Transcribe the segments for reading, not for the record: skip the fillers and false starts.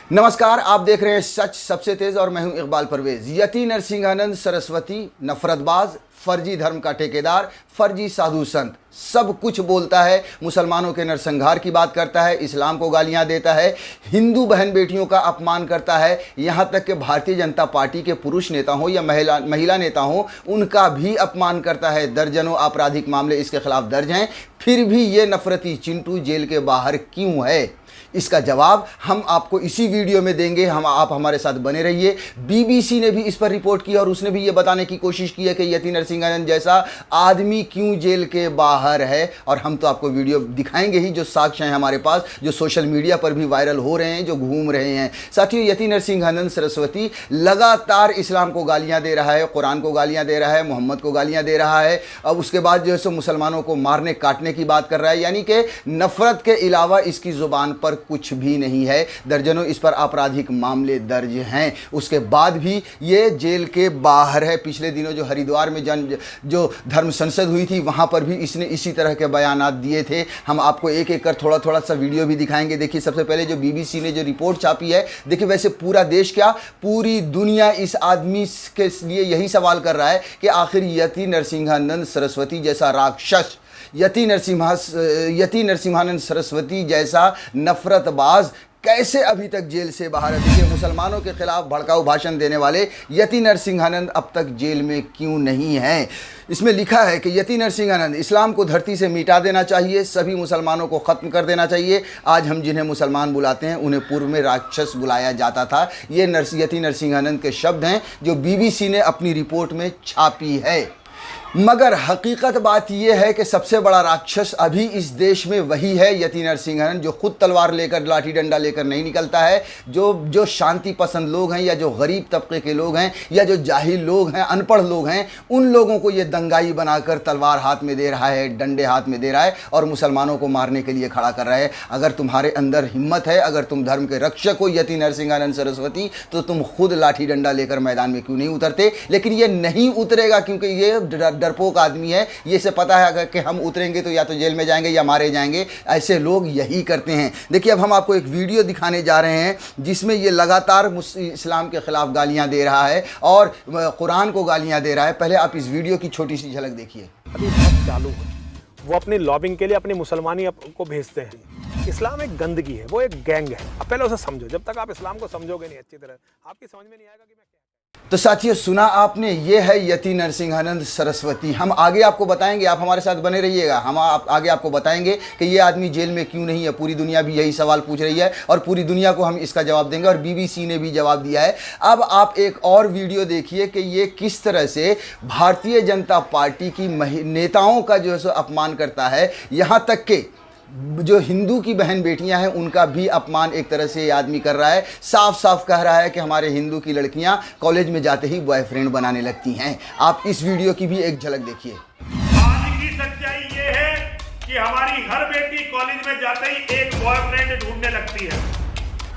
नमस्कार, आप देख रहे हैं सच सबसे तेज और मैं हूं इकबाल परवेज। यति नरसिंहानंद सरस्वती नफरतबाज, फर्जी धर्म का ठेकेदार, फर्जी साधु संत, सब कुछ बोलता है। मुसलमानों के नरसंहार की बात करता है, इस्लाम को गालियां देता है, हिंदू बहन बेटियों का अपमान करता है, यहाँ तक कि भारतीय जनता पार्टी के पुरुष नेता हो या महिला नेता हो उनका भी अपमान करता है। दर्जनों आपराधिक मामले इसके खिलाफ दर्ज हैं, फिर भी ये नफरती चिंटू जेल के बाहर क्यों है? इसका जवाब हम आपको इसी वीडियो में देंगे। आप हमारे साथ बने रहिए। बीबीसी ने भी इस पर रिपोर्ट की और उसने भी ये बताने की कोशिश की है कि यति नरसिंहानंद जैसा आदमी क्यों जेल के बाहर है, और हम तो आपको वीडियो दिखाएंगे ही, जो साक्ष्य हैं हमारे पास, जो सोशल मीडिया पर भी वायरल हो रहे हैं, जो घूम रहे हैं। साथियों, यति नरसिंहानंद सरस्वती लगातार इस्लाम को गालियां दे रहा है, कुरान को गालियां दे रहा है, मोहम्मद को गालियां दे रहा है। अब उसके बाद जो है सो मुसलमानों को मारने काटने की बात कर रहा है, यानी कि नफरत के अलावा इसकी जुबान पर कुछ भी नहीं है। दर्जनों इस पर आपराधिक मामले दर्ज हैं, उसके बाद भी ये जेल के बाहर है। पिछले दिनों जो हरिद्वार में जो धर्म संसद हुई थी, वहां पर भी इसने इसी तरह के बयानात दिए थे। हम आपको एक एक कर थोड़ा सा वीडियो भी दिखाएंगे। देखिए, सबसे पहले जो बीबीसी ने जो रिपोर्ट छापी है, देखिए वैसे पूरा देश क्या, पूरी दुनिया इस आदमी के लिए यही सवाल कर रहा है कि आखिर यति नरसिंहानंद सरस्वती जैसा राक्षस, यति नरसिंहानंद सरस्वती जैसा नफरतबाज कैसे अभी तक जेल से बाहर है? देखिए, मुसलमानों के खिलाफ भड़काऊ भाषण देने वाले यति नरसिंहानंद अब तक जेल में क्यों नहीं हैं? इसमें लिखा है कि यति नरसिंहानंद, इस्लाम को धरती से मिटा देना चाहिए, सभी मुसलमानों को ख़त्म कर देना चाहिए। आज हम जिन्हें मुसलमान बुलाते हैं उन्हें पूर्व में राक्षस बुलाया जाता था। ये यति नरसिंहानंद के शब्द हैं जो बीबीसी ने अपनी रिपोर्ट में छापी है। मगर हकीकत बात यह है कि सबसे बड़ा राक्षस अभी इस देश में वही है यति नरसिंहानंद, जो खुद तलवार लेकर, लाठी डंडा लेकर नहीं निकलता है। जो शांति पसंद लोग हैं, या जो गरीब तबके के लोग हैं, या जो जाहिल लोग हैं, अनपढ़ लोग हैं, उन लोगों को ये दंगाई बनाकर तलवार हाथ में दे रहा है, डंडे हाथ में दे रहा है और मुसलमानों को मारने के लिए खड़ा कर रहा है। अगर तुम्हारे अंदर हिम्मत है, अगर तुम धर्म के रक्षक हो यति नरसिंहानंद सरस्वती, तो तुम खुद लाठी डंडा लेकर मैदान में क्यों नहीं उतरते? लेकिन ये नहीं उतरेगा, क्योंकि ये डरपोक आदमी है। ये से पता है अगर कि हम उतरेंगे तो या तो जेल में जाएंगे या मारे जाएंगे। ऐसे लोग यही करते हैं। देखिए, अब हम आपको एक वीडियो दिखाने जा रहे हैं जिसमें ये लगातार इस्लाम के खिलाफ गालियां दे रहा है और कुरान को गालियां दे रहा है। पहले आप इस वीडियो की छोटी सी झलक देखिए। अभी बहुत चालू है, वो अपनी लॉबिंग के लिए अपनी मुसलमानी को भेजते हैं। इस्लाम एक गंदगी है, वो एक गैंग है। अब पहले उसे समझो। जब तक आप इस्लाम को समझोगे नहीं अच्छी तरह, आपकी समझ में नहीं आएगा कि मैं क्या। तो साथियों, सुना आपने, ये है यति नरसिंहानंद सरस्वती। हम आगे आपको बताएंगे, आप हमारे साथ बने रहिएगा। हम आगे आपको बताएंगे कि ये आदमी जेल में क्यों नहीं है। पूरी दुनिया भी यही सवाल पूछ रही है और पूरी दुनिया को हम इसका जवाब देंगे, और बीबीसी ने भी जवाब दिया है। अब आप एक और वीडियो देखिए कि ये किस तरह से भारतीय जनता पार्टी की नेताओं का जो है सो अपमान करता है। यहाँ तक कि जो हिंदू की बहन बेटियां हैं उनका भी अपमान एक तरह से ये आदमी कर रहा है। साफ साफ कह रहा है कि हमारे हिंदू की लड़कियां कॉलेज में जाते ही बॉयफ्रेंड बनाने लगती हैं। आप इस वीडियो की भी एक झलक देखिए। आज की सच्चाई ये है कि हमारी हर बेटी कॉलेज में जाते ही एक बॉयफ्रेंड ढूंढने लगती है।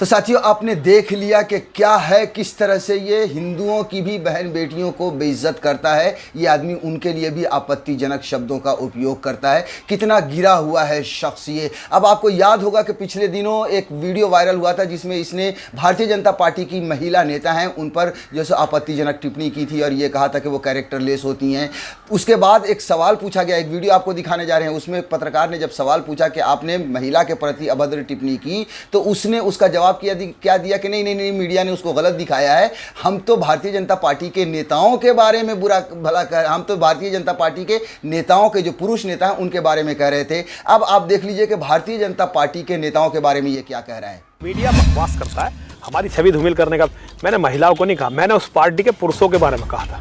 तो साथियों, आपने देख लिया कि क्या है, किस तरह से ये हिंदुओं की भी बहन बेटियों को बेइज्जत करता है। ये आदमी उनके लिए भी आपत्तिजनक शब्दों का उपयोग करता है। कितना गिरा हुआ है शख्स ये। अब आपको याद होगा कि पिछले दिनों एक वीडियो वायरल हुआ था जिसमें इसने भारतीय जनता पार्टी की महिला नेता हैं उन पर जो है आपत्तिजनक टिप्पणी की थी और ये कहा था कि वो कैरेक्टरलेस होती हैं। उसके बाद एक सवाल पूछा गया, एक वीडियो आपको दिखाने जा रहे हैं। उसमें पत्रकार ने जब सवाल पूछा कि आपने महिला के प्रति अभद्र टिप्पणी की, तो उसने उसका जवाब क्या दिया कि नहीं, मीडिया ने उसको गलत दिखाया है। हम तो भारतीय जनता पार्टी के नेताओं के बारे में बुरा भला कर, हम तो भारतीय जनता पार्टी के नेताओं के जो पुरुष नेता हैं उनके बारे में कह रहे थे। अब आप देख लीजिए कि भारतीय जनता पार्टी के नेताओं के बारे में ये क्या कह रहा है। मीडिया बकवास करता है, हमारी छवि धूमिल करने का। मैंने महिलाओं को नहीं कहा, मैंने उस पार्टी के पुरुषों के बारे में कहा था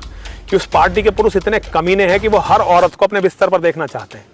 कि उस पार्टी के पुरुष इतने कमीने हैं कि वो हर औरत को अपने बिस्तर पर देखना चाहते हैं।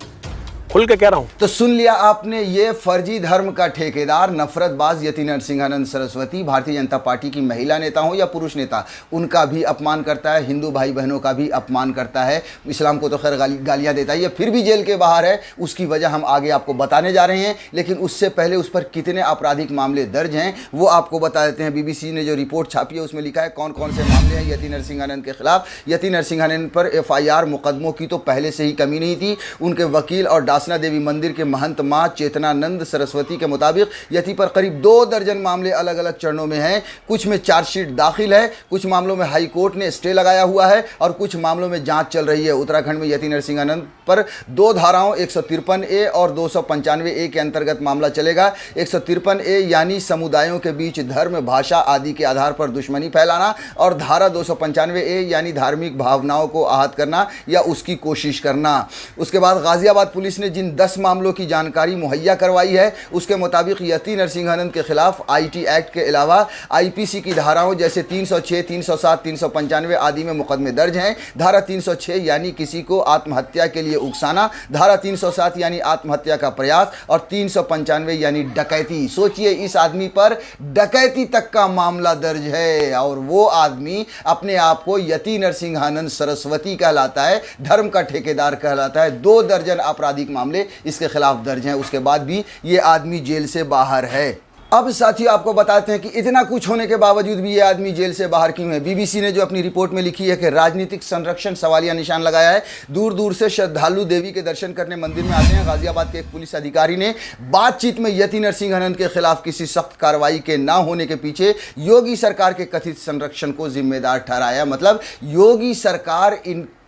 खुल के कह रहा हूं। तो सुन लिया आपने, ये फर्जी धर्म का ठेकेदार, नफरतबाज यति नरसिंहानंद सरस्वती भारतीय जनता पार्टी की महिला नेता हो या पुरुष नेता, उनका भी अपमान करता है, हिंदू भाई बहनों का भी अपमान करता है। इस्लाम को तो खैर गालियां देता है। ये फिर भी जेल के बाहर है। उसकी वजह हम आगे आपको बताने जा रहे हैं, लेकिन उससे पहले उस पर कितने आपराधिक मामले दर्ज हैं वो आपको बता देते हैं। बीबीसी ने जो रिपोर्ट छापी है उसमें लिखा है कौन कौन से मामले हैं यति नरसिंहानंद के खिलाफ। यति नरसिंहानंद पर FIR मुकदमों की तो पहले से ही कमी नहीं थी। उनके वकील और डासना देवी मंदिर के महंत मां चेतनानंद सरस्वती के मुताबिक यति पर करीब 2 दर्जन मामले अलग अलग चरणों में हैं। कुछ में चार्जशीट दाखिल है, कुछ मामलों में हाई कोर्ट ने स्टे लगाया हुआ है और कुछ मामलों में जांच चल रही है। उत्तराखंड में यति नरसिंहानंद पर 2 धाराओं 153A और 295A के अंतर्गत मामला चलेगा। 153A यानी समुदायों के बीच धर्म, भाषा आदि के आधार पर दुश्मनी फैलाना और धारा 295A यानी धार्मिक भावनाओं को आहत करना या उसकी कोशिश करना। उसके बाद गाजियाबाद पुलिस ने जिन 10 मामलों की जानकारी मुहैया करवाई है उसके मुताबिक यति नरसिंहानंद के खिलाफ IT एक्ट के अलावा IPC की धाराओं जैसे 306, 307, 395 आदि में मुकदमे दर्ज हैं। धारा 306 यानी किसी को आत्महत्या के लिए उकसाना, धारा 307 यानी आत्महत्या का प्रयास और 395 यानी डकैती। सोचिए, इस आदमी पर डकैती तक का मामला दर्ज है और वो आदमी अपने आप को यति नरसिंहानंद सरस्वती कहलाता है, धर्म का ठेकेदार कहलाता है। 2 दर्जन आपराधिक मामले इसके खिलाफ दर्ज हैं, उसके बाद भी ये आदमी जेल से बाहर है। अब साथियों आपको बताते हैं कि इतना कुछ होने के बावजूद भी ये आदमी जेल से बाहर क्यों है। BBC ने जो अपनी रिपोर्ट में लिखी है कि राजनीतिक संरक्षण सवालिया निशान लगाया है। दूर दूर से श्रद्धालु देवी के दर्शन करने मंदिर में आते हैं। गाजियाबाद के एक पुलिस अधिकारी ने बातचीत में यति नरसिंहानंद के खिलाफ किसी सख्त कार्रवाई के ना होने के पीछे योगी सरकार के कथित संरक्षण को जिम्मेदार ठहराया। मतलब योगी सरकार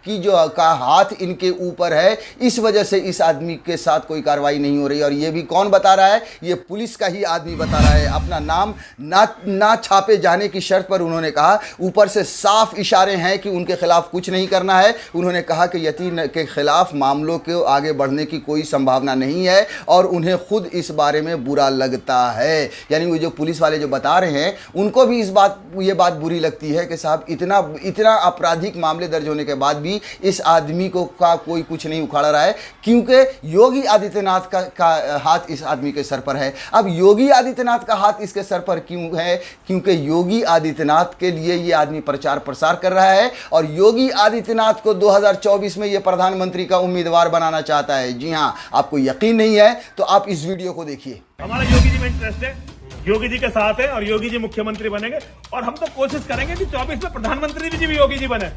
की जो का हाथ इनके ऊपर है, इस वजह से इस आदमी के साथ कोई कार्रवाई नहीं हो रही। और ये भी कौन बता रहा है? ये पुलिस का ही आदमी बता रहा है। अपना नाम ना छापे जाने की शर्त पर उन्होंने कहा। ऊपर से साफ इशारे हैं कि उनके खिलाफ कुछ नहीं करना है। उन्होंने कहा कि यति के खिलाफ मामलों को आगे बढ़ने की कोई संभावना नहीं है और उन्हें खुद इस बारे में बुरा लगता है। यानी वो जो पुलिस वाले जो बता रहे हैं उनको भी ये बात बुरी लगती है कि साहब इतना आपराधिक मामले दर्ज होने के बाद भी इस आदमी का कोई कुछ नहीं उखाड़ रहा है, क्योंकि योगी आदित्यनाथ का हाथ इस आदमी के सर पर है। अब योगी आदित्यनाथ का हाथ इसके सर पर क्यों है? क्योंकि योगी आदित्यनाथ के लिए ये आदमी प्रचार प्रसार कर रहा है और योगी आदित्यनाथ को 2024 में ये प्रधानमंत्री का उम्मीदवार बनाना चाहता है। जी हाँ, आपको यकीन नहीं है तो आप इस वीडियो को देखिए। हमारा योगी जी में इंटरेस्ट है, योगी जी के साथ है और योगी जी मुख्यमंत्री बनेंगे और हम तो कोशिश करेंगे कि 24 में प्रधानमंत्री भी योगी जी बने।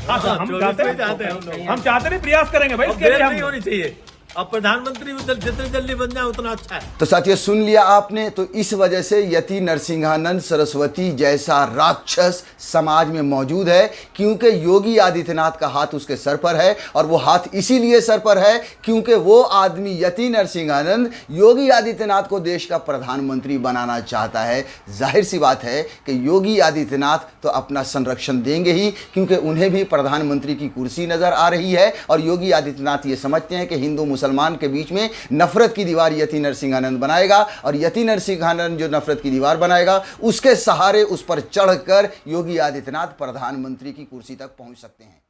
हाँ सर, हम चाहते हैं, हम चाहते नहीं, प्रयास करेंगे भाई, इसके लिए हम होनी चाहिए। अब प्रधानमंत्री जितनी जल्दी बन जाए उतना अच्छा है। तो साथियों सुन लिया आपने। तो इस वजह से यति नरसिंहानंद सरस्वती जैसा राक्षस समाज में मौजूद है, क्योंकि योगी आदित्यनाथ का हाथ उसके सर पर है। और वो हाथ इसीलिए सर पर है क्योंकि वो आदमी यति नरसिंहानंद योगी आदित्यनाथ को देश का प्रधानमंत्री बनाना चाहता है। जाहिर सी बात है कि योगी आदित्यनाथ तो अपना संरक्षण देंगे ही, क्योंकि उन्हें भी प्रधानमंत्री की कुर्सी नजर आ रही है और योगी आदित्यनाथ ये समझते हैं कि हिंदू मुसलमान के बीच में नफरत की दीवार यति नरसिंहानंद बनाएगा और यति नरसिंहानंद जो नफरत की दीवार बनाएगा उसके सहारे उस पर चढ़कर योगी आदित्यनाथ प्रधानमंत्री की कुर्सी तक पहुंच सकते हैं।